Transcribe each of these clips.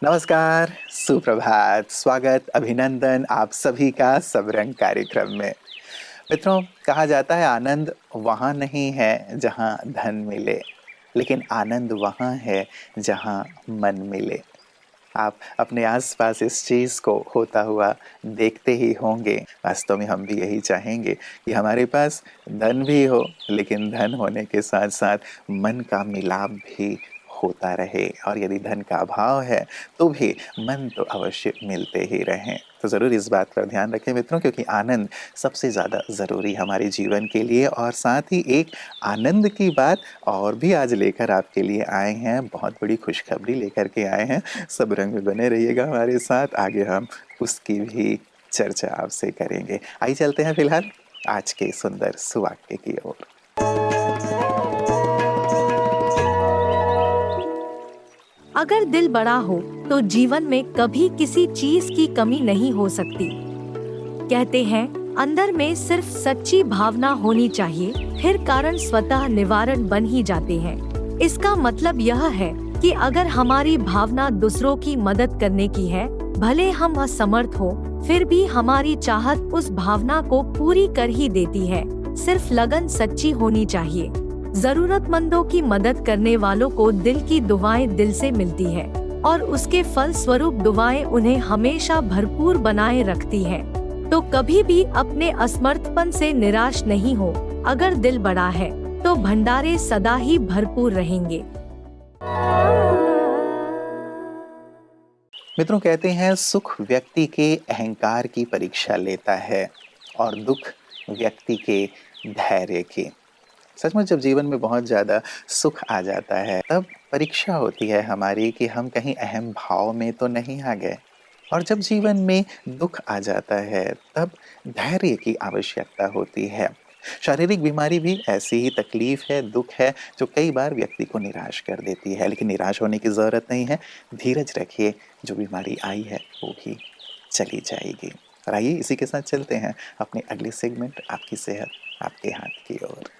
नमस्कार, सुप्रभात, स्वागत, अभिनंदन आप सभी का सब रंग कार्यक्रम में। मित्रों, कहा जाता है आनंद वहाँ नहीं है जहाँ धन मिले, लेकिन आनंद वहाँ है जहाँ मन मिले। आप अपने आसपास इस चीज़ को होता हुआ देखते ही होंगे। वास्तव में हम भी यही चाहेंगे कि हमारे पास धन भी हो, लेकिन धन होने के साथ साथ मन का मिलाप भी होता रहे, और यदि धन का अभाव है तो भी मन तो अवश्य मिलते ही रहें। तो ज़रूर इस बात पर ध्यान रखें मित्रों, क्योंकि आनंद सबसे ज़्यादा ज़रूरी हमारे जीवन के लिए। और साथ ही एक आनंद की बात और भी आज लेकर आपके लिए आए हैं, बहुत बड़ी खुशखबरी लेकर के आए हैं। सब रंग में बने रहिएगा हमारे साथ, आगे हम उसकी भी चर्चा आपसे करेंगे। आइए चलते हैं फिलहाल आज के सुंदर सुवाक्य की ओर। अगर दिल बड़ा हो तो जीवन में कभी किसी चीज की कमी नहीं हो सकती। कहते हैं अंदर में सिर्फ सच्ची भावना होनी चाहिए, फिर कारण स्वतः निवारण बन ही जाते हैं। इसका मतलब यह है कि अगर हमारी भावना दूसरों की मदद करने की है, भले हम असमर्थ हो, फिर भी हमारी चाहत उस भावना को पूरी कर ही देती है। सिर्फ लगन सच्ची होनी चाहिए। जरूरतमंदों की मदद करने वालों को दिल की दुआएं दिल से मिलती है, और उसके फल स्वरूप दुआएं उन्हें हमेशा भरपूर बनाए रखती हैं। तो कभी भी अपने असमर्थपन से निराश नहीं हो। अगर दिल बड़ा है तो भंडारे सदा ही भरपूर रहेंगे। मित्रों, कहते हैं सुख व्यक्ति के अहंकार की परीक्षा लेता है और दुख व्यक्ति के धैर्य की। सचमुच जब जीवन में बहुत ज़्यादा सुख आ जाता है, तब परीक्षा होती है हमारी कि हम कहीं अहम भाव में तो नहीं आ गए। और जब जीवन में दुख आ जाता है, तब धैर्य की आवश्यकता होती है। शारीरिक बीमारी भी ऐसी ही तकलीफ है, दुख है, जो कई बार व्यक्ति को निराश कर देती है। लेकिन निराश होने की ज़रूरत नहीं है, धीरज रखिए, जो बीमारी आई है वो भी चली जाएगी। और आइए इसी के साथ चलते हैं अपने अगले सेगमेंट आपकी सेहत आपके हाथ की ओर।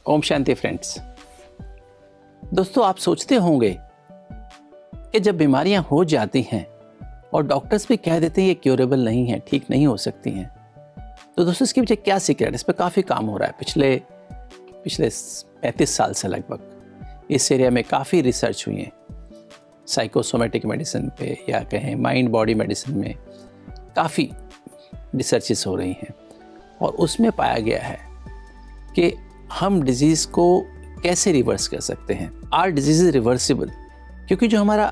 ओम शांति फ्रेंड्स। दोस्तों, आप सोचते होंगे कि जब बीमारियां हो जाती हैं और डॉक्टर्स भी कह देते हैं ये क्योरेबल नहीं है, ठीक नहीं हो सकती हैं, तो दोस्तों इसके पीछे क्या सीक्रेट? इस पर काफ़ी काम हो रहा है पिछले 35 साल से लगभग। इस एरिया में काफ़ी रिसर्च हुई है, साइकोसोमेटिक मेडिसिन पे या कहें माइंड बॉडी मेडिसिन में काफ़ी रिसर्चेस हो रही हैं, और उसमें पाया गया है कि हम डिजीज़ को कैसे रिवर्स कर सकते हैं। आर डिजीज़ इज रिवर्सिबल, क्योंकि जो हमारा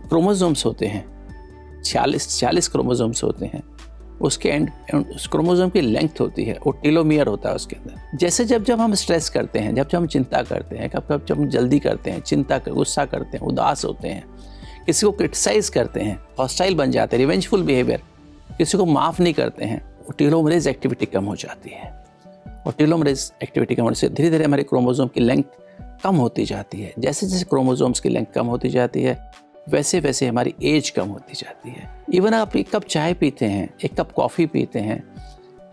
क्रोमोसोम्स होते हैं 46 क्रोमोसोम्स होते हैं, उसके एंड उस क्रोमोसोम की लेंथ होती है, वो टेलोमियर होता है उसके अंदर। जैसे जब हम स्ट्रेस करते हैं, जब हम चिंता करते हैं, जब हम जल्दी करते हैं, गुस्सा करते हैं, उदास होते हैं, किसी को क्रिटिसाइज़ करते हैं, हॉस्टाइल बन जाते हैं, रिवेंजफुल बिहेवियर, किसी को माफ़ नहीं करते हैं, वो टेलोमरेज एक्टिविटी कम हो जाती है। और टेलोमरेज एक्टिविटी कम होने से धीरे धीरे हमारे क्रोमोसोम की लेंथ कम होती जाती है। जैसे जैसे क्रोमोसोम्स की लेंथ कम होती जाती है, वैसे वैसे हमारी एज कम होती जाती है। इवन आप एक कप चाय पीते हैं, एक कप कॉफ़ी पीते हैं,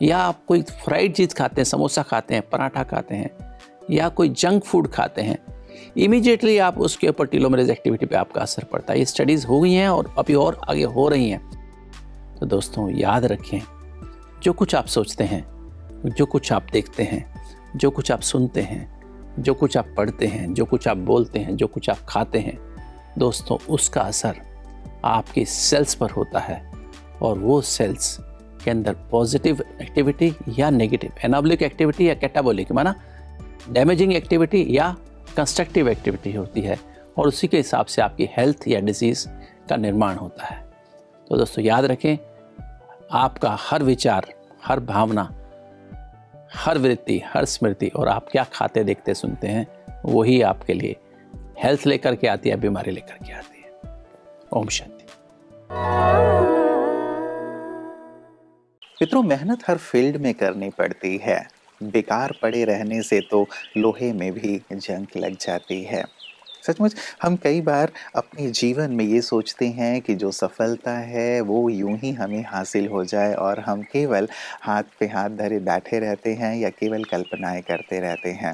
या आप कोई फ्राइड चीज़ खाते हैं, समोसा खाते हैं, पराठा खाते हैं, या कोई जंक फूड खाते हैं, इमीडिएटली आप उसके ऊपर टेलोमरेज एक्टिविटी पे आपका असर पड़ता है। ये स्टडीज़ हो गई हैं और अभी और आगे हो रही हैं। तो दोस्तों याद रखें, जो कुछ आप सोचते हैं, जो कुछ आप देखते हैं, जो कुछ आप सुनते हैं, जो कुछ आप पढ़ते हैं, जो कुछ आप बोलते हैं, जो कुछ आप खाते हैं, दोस्तों उसका असर आपके सेल्स पर होता है। और वो सेल्स के अंदर पॉजिटिव एक्टिविटी या नेगेटिव, एनाबॉलिक एक्टिविटी या कैटाबॉलिक, माना डैमेजिंग एक्टिविटी या कंस्ट्रक्टिव एक्टिविटी होती है, और उसी के हिसाब से आपकी हेल्थ या डिजीज़ का निर्माण होता है। तो दोस्तों याद रखें, आपका हर विचार, हर भावना, हर वृत्ति, हर स्मृति, और आप क्या खाते, देखते, सुनते हैं, वही आपके लिए हेल्थ लेकर के आती है, बीमारी लेकर के आती है। ओम शांति। मित्रों, मेहनत हर फील्ड में करनी पड़ती है। बेकार पड़े रहने से तो लोहे में भी जंग लग जाती है। सचमुच हम कई बार अपने जीवन में ये सोचते हैं कि जो सफलता है वो यूं ही हमें हासिल हो जाए और हम केवल हाथ पे हाथ धरे बैठे रहते हैं या केवल कल्पनाएं करते रहते हैं।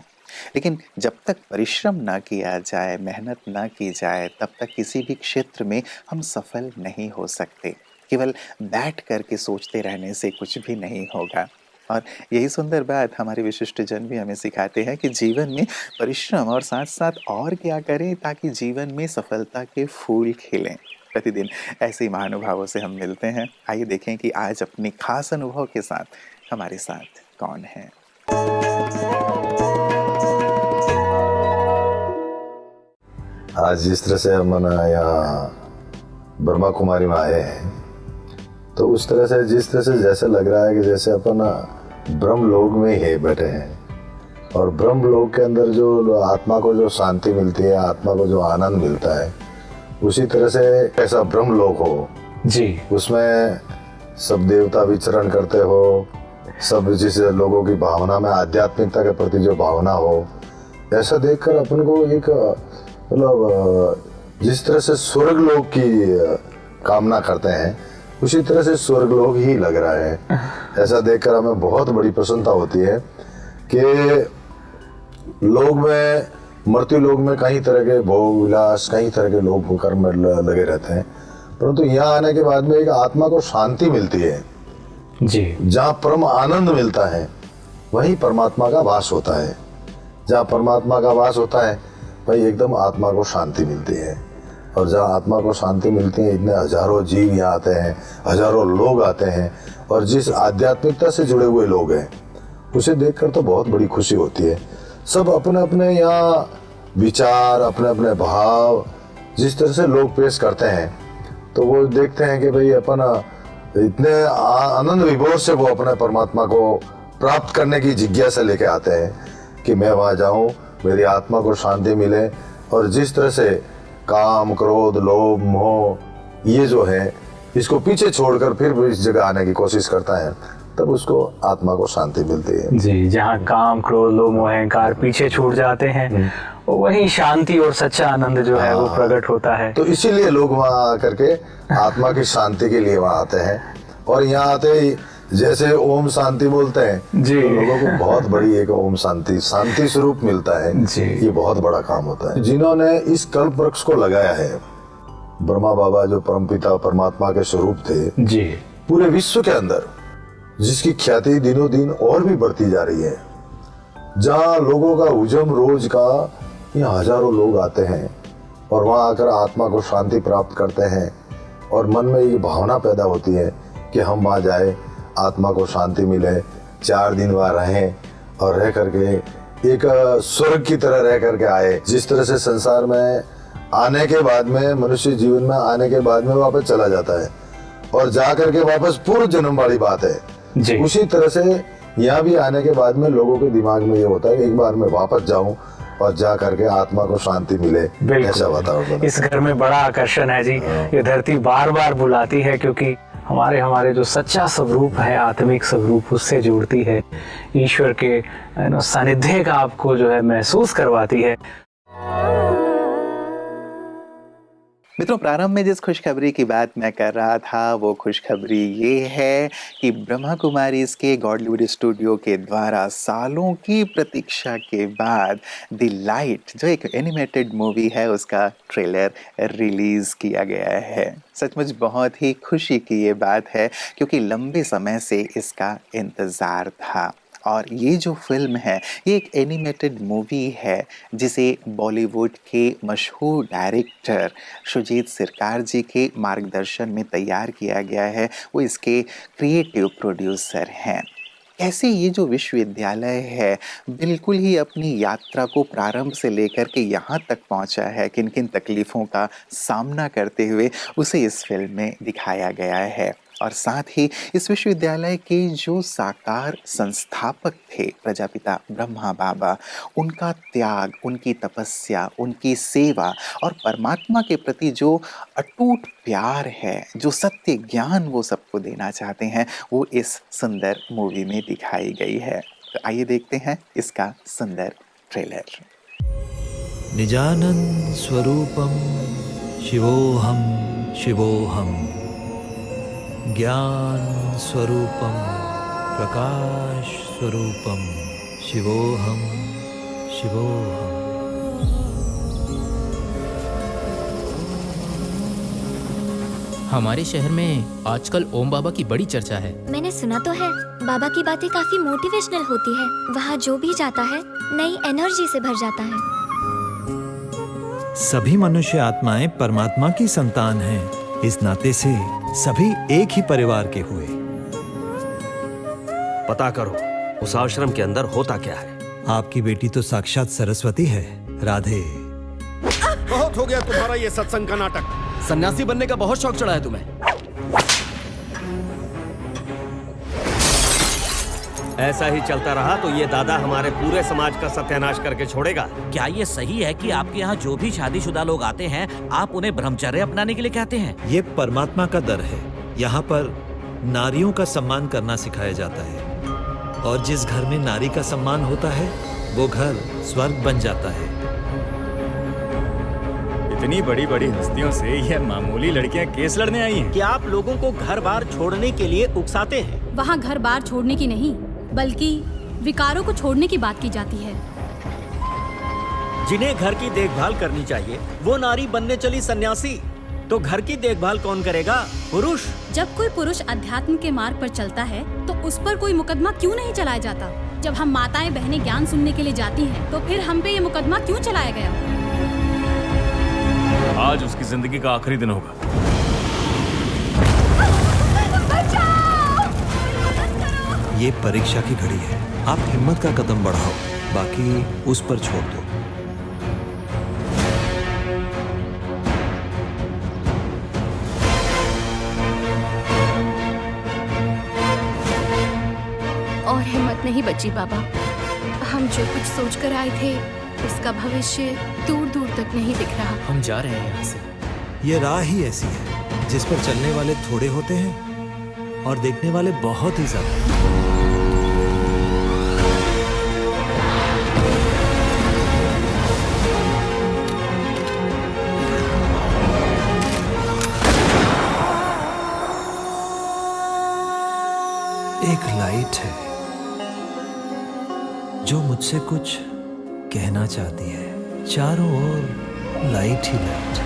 लेकिन जब तक परिश्रम ना किया जाए, मेहनत ना की जाए, तब तक किसी भी क्षेत्र में हम सफल नहीं हो सकते। केवल बैठ कर के सोचते रहने से कुछ भी नहीं होगा। और यही सुंदर बात हमारे विशिष्ट जन भी हमें सिखाते हैं कि जीवन में परिश्रम और साथ-साथ और क्या करें ताकि जीवन में सफलता के फूल खिलें। प्रतिदिन ऐसे ही महानुभावों से हम मिलते हैं। आइए देखें कि आज अपने खास अनुभव के साथ हमारे साथ कौन है। आज जिस तरह से हम यहाँ ब्रह्मा कुमारी में आए हैं, तो उस तरह से जिस तरह से जैसे लग रहा है कि जैसे अपन ब्रह्म लोक में ही बैठे हैं और ब्रह्म लोक के अंदर जो आत्मा को जो शांति मिलती है, आत्मा को जो आनंद मिलता है, उसी तरह से ऐसा ब्रह्म लोक हो जी, उसमें सब देवता विचरण करते हो, सब जिस लोगों की भावना में आध्यात्मिकता के प्रति जो भावना हो, ऐसा देखकर अपन को एक मतलब जिस तरह से स्वर्ग लोक की कामना करते हैं उसी तरह से स्वर्ग लोक ही लग रहा है। ऐसा देखकर हमें बहुत बड़ी प्रसन्नता होती है कि लोक में, मृत्यु लोक में कई तरह के भोग विलास, कई तरह के लोग कर्म लगे रहते हैं, परंतु यहाँ आने के बाद में एक आत्मा को शांति मिलती है जी, जहाँ परम आनंद मिलता है वहीं परमात्मा का वास होता है। जहाँ परमात्मा का वास होता है वहीं एकदम आत्मा को शांति मिलती है। और जहाँ आत्मा को शांति मिलती है, इतने हजारों जीव यहाँ आते हैं, हजारों लोग आते हैं और जिस आध्यात्मिकता से जुड़े हुए लोग हैं उसे देखकर तो बहुत बड़ी खुशी होती है। सब अपने अपने यहाँ विचार, अपने अपने भाव जिस तरह से लोग पेश करते हैं, तो वो देखते हैं कि भाई अपन इतने आनंद विभोर से वो अपने परमात्मा को प्राप्त करने की जिज्ञासा लेके आते हैं कि मैं वहाँ जाऊँ, मेरी आत्मा को शांति मिले। और जिस तरह से काम, क्रोध, लोभ, मोह ये जो है इसको पीछे छोड़कर फिर इस जगह आने की कोशिश करता है, तब उसको आत्मा को शांति मिलती है जी। जहाँ काम, क्रोध, लोभ, मोह, अहंकार पीछे छूट जाते हैं, वही शांति और सच्चा आनंद जो है वो प्रकट होता है। तो इसीलिए लोग वहाँ आकर के आत्मा की शांति के लिए वहाँ आते हैं। और यहाँ आते ही जैसे ओम शांति बोलते हैं जी, तो लोगों को बहुत बड़ी एक ओम शांति स्वरूप मिलता है जी। ये बहुत बड़ा काम होता है। जिन्होंने इस कल्प वृक्ष को लगाया है, ब्रह्मा बाबा जो परमपिता परमात्मा के स्वरूप थे जी, पूरे विश्व के अंदर, जिसकी ख्याति दिनों दिन और भी बढ़ती जा रही है, जहाँ लोगों का हुजम रोज का यहाँ हजारों लोग आते हैं और वहाँ आकर आत्मा को शांति प्राप्त करते हैं और मन में ये भावना पैदा होती है कि हम वहाँ जाए, आत्मा को शांति मिले, 4 दिन वहाँ रहें और रह करके एक स्वर्ग की तरह रह करके आए। जिस तरह से संसार में आने के बाद में, मनुष्य जीवन में आने के बाद में वापस चला जाता है और जा करके वापस पूर्व जन्म वाली बात है जी। उसी तरह से यहाँ भी आने के बाद में लोगों के दिमाग में ये होता है कि एक बार मैं वापस जाऊं और जा करके आत्मा को शांति मिले। ऐसा बताओ। इस घर में बड़ा आकर्षण है जी। ये धरती बार बार बुलाती है क्योंकि हमारे जो सच्चा स्वरूप है, आत्मिक स्वरूप, उससे जुड़ती है, ईश्वर के सानिध्य का आपको जो है महसूस करवाती है। मित्रों, प्रारंभ में जिस खुशखबरी की बात मैं कर रहा था वो खुशखबरी ये है कि ब्रह्मा कुमारीज़ के गॉडलीवुड स्टूडियो के द्वारा सालों की प्रतीक्षा के बाद द लाइट जो एक एनिमेटेड मूवी है उसका ट्रेलर रिलीज़ किया गया है। सचमुच बहुत ही खुशी की ये बात है क्योंकि लंबे समय से इसका इंतज़ार था। और ये जो फिल्म है ये एक एनिमेटेड मूवी है जिसे बॉलीवुड के मशहूर डायरेक्टर सुजीत सरकार जी के मार्गदर्शन में तैयार किया गया है। वो इसके क्रिएटिव प्रोड्यूसर हैं। कैसे ये जो विश्वविद्यालय है बिल्कुल ही अपनी यात्रा को प्रारंभ से लेकर के यहाँ तक पहुँचा है, किन किन तकलीफ़ों का सामना करते हुए उसे इस फिल्म में दिखाया गया है। और साथ ही इस विश्वविद्यालय के जो साकार संस्थापक थे प्रजापिता ब्रह्मा बाबा, उनका त्याग, उनकी तपस्या, उनकी सेवा और परमात्मा के प्रति जो अटूट प्यार है, जो सत्य ज्ञान वो सबको देना चाहते हैं, वो इस सुंदर मूवी में दिखाई गई है। तो आइए देखते हैं इसका सुंदर ट्रेलर। निजानंद स्वरूपम शिवोहम शिवोहम, ज्ञान स्वरूपम प्रकाश स्वरूपम शिवोहम शिवोहम। हमारे शहर में आजकल ओम बाबा की बड़ी चर्चा है। मैंने सुना तो है, बाबा की बातें काफी मोटिवेशनल होती है। वहाँ जो भी जाता है नई एनर्जी से भर जाता है। सभी मनुष्य आत्माएं परमात्मा की संतान हैं। इस नाते से सभी एक ही परिवार के हुए। पता करो उस आश्रम के अंदर होता क्या है। आपकी बेटी तो साक्षात सरस्वती है। राधे। बहुत हो गया तुम्हारा ये सत्संग का नाटक। सन्यासी बनने का बहुत शौक चढ़ा है तुम्हें। ऐसा ही चलता रहा तो ये दादा हमारे पूरे समाज का सत्यानाश करके छोड़ेगा। क्या ये सही है कि आपके यहाँ जो भी शादीशुदा लोग आते हैं आप उन्हें ब्रह्मचर्य अपनाने के लिए कहते हैं? ये परमात्मा का दर है। यहाँ पर नारियों का सम्मान करना सिखाया जाता है, और जिस घर में नारी का सम्मान होता है वो घर स्वर्ग बन जाता है। इतनी बड़ी बड़ी हस्तियों से यह मामूली लड़कियां केस लड़ने आई हैं। क्या आप लोगों को घर बार छोड़ने के लिए उकसाते हैं? वहाँ घर बार छोड़ने की नहीं, बल्कि विकारों को छोड़ने की बात की जाती है। जिन्हें घर की देखभाल करनी चाहिए वो नारी बनने चली सन्यासी, तो घर की देखभाल कौन करेगा? पुरुष। जब कोई पुरुष अध्यात्म के मार्ग पर चलता है तो उस पर कोई मुकदमा क्यों नहीं चलाया जाता? जब हम माताएं बहनें ज्ञान सुनने के लिए जाती हैं, तो फिर हम पे ये मुकदमा क्यों चलाया गया? आज उसकी जिंदगी का आखिरी दिन होगा। ये परीक्षा की घड़ी है। आप हिम्मत का कदम बढ़ाओ, बाकी उस पर छोड़ दो। और हिम्मत नहीं बची बाबा। हम जो कुछ सोच कर आए थे उसका भविष्य दूर दूर तक नहीं दिख रहा। हम जा रहे हैं यहाँ से। ये राह ही ऐसी है जिस पर चलने वाले थोड़े होते हैं और देखने वाले बहुत ही ज्यादा। एक लाइट है जो मुझसे कुछ कहना चाहती है। चारों ओर लाइट ही लाइट।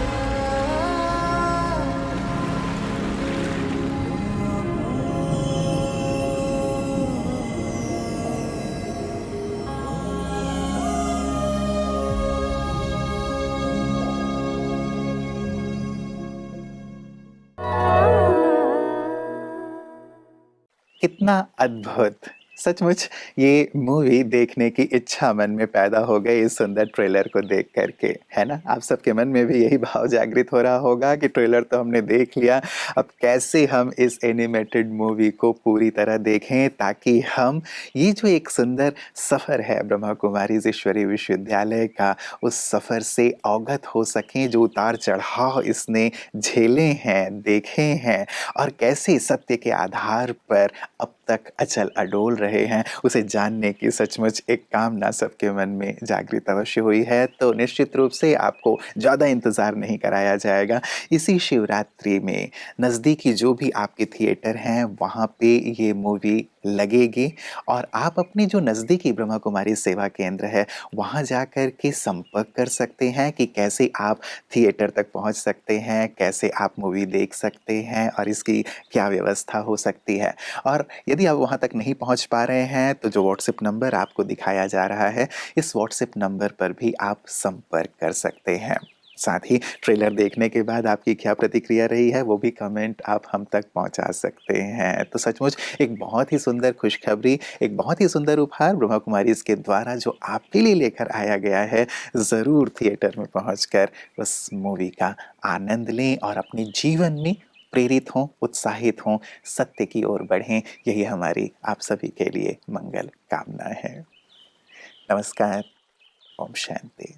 कितना अद्भुत। सचमुच ये मूवी देखने की इच्छा मन में पैदा हो गई इस सुंदर ट्रेलर को देख करके, है ना? आप सबके मन में भी यही भाव जागृत हो रहा होगा कि ट्रेलर तो हमने देख लिया, अब कैसे हम इस एनिमेटेड मूवी को पूरी तरह देखें ताकि हम ये जो एक सुंदर सफ़र है ब्रह्मा कुमारीज ईश्वरीय विश्वविद्यालय का, उस सफ़र से अवगत हो सकें, जो उतार चढ़ाव इसने झेले हैं, देखे हैं, और कैसे सत्य के आधार पर अब तक अचल अडोल रहे हैं, उसे जानने की सचमुच एक कामना सबके मन में जागृत अवश्य हुई है। तो निश्चित रूप से आपको ज़्यादा इंतज़ार नहीं कराया जाएगा। इसी शिवरात्रि में नज़दीकी जो भी आपके थिएटर हैं वहाँ पे ये मूवी लगेगी, और आप अपने जो नज़दीकी ब्रह्मा कुमारी सेवा केंद्र है वहाँ जाकर के संपर्क कर सकते हैं कि कैसे आप थिएटर तक पहुँच सकते हैं, कैसे आप मूवी देख सकते हैं और इसकी क्या व्यवस्था हो सकती है। और यदि आप वहाँ तक नहीं पहुँच पा रहे हैं तो जो व्हाट्सएप नंबर आपको दिखाया जा रहा है, इस व्हाट्सएप नंबर पर भी आप संपर्क कर सकते हैं। साथ ही ट्रेलर देखने के बाद आपकी क्या प्रतिक्रिया रही है वो भी कमेंट आप हम तक पहुंचा सकते हैं। तो सचमुच एक बहुत ही सुंदर खुशखबरी, एक बहुत ही सुंदर उपहार ब्रह्मा कुमारीज के द्वारा जो आपके लिए लेकर आया गया है। ज़रूर थिएटर में पहुंचकर उस मूवी का आनंद लें और अपने जीवन में प्रेरित हों, उत्साहित हों, सत्य की ओर बढ़ें। यही हमारी आप सभी के लिए मंगल कामना है। नमस्कार। ओम शांति।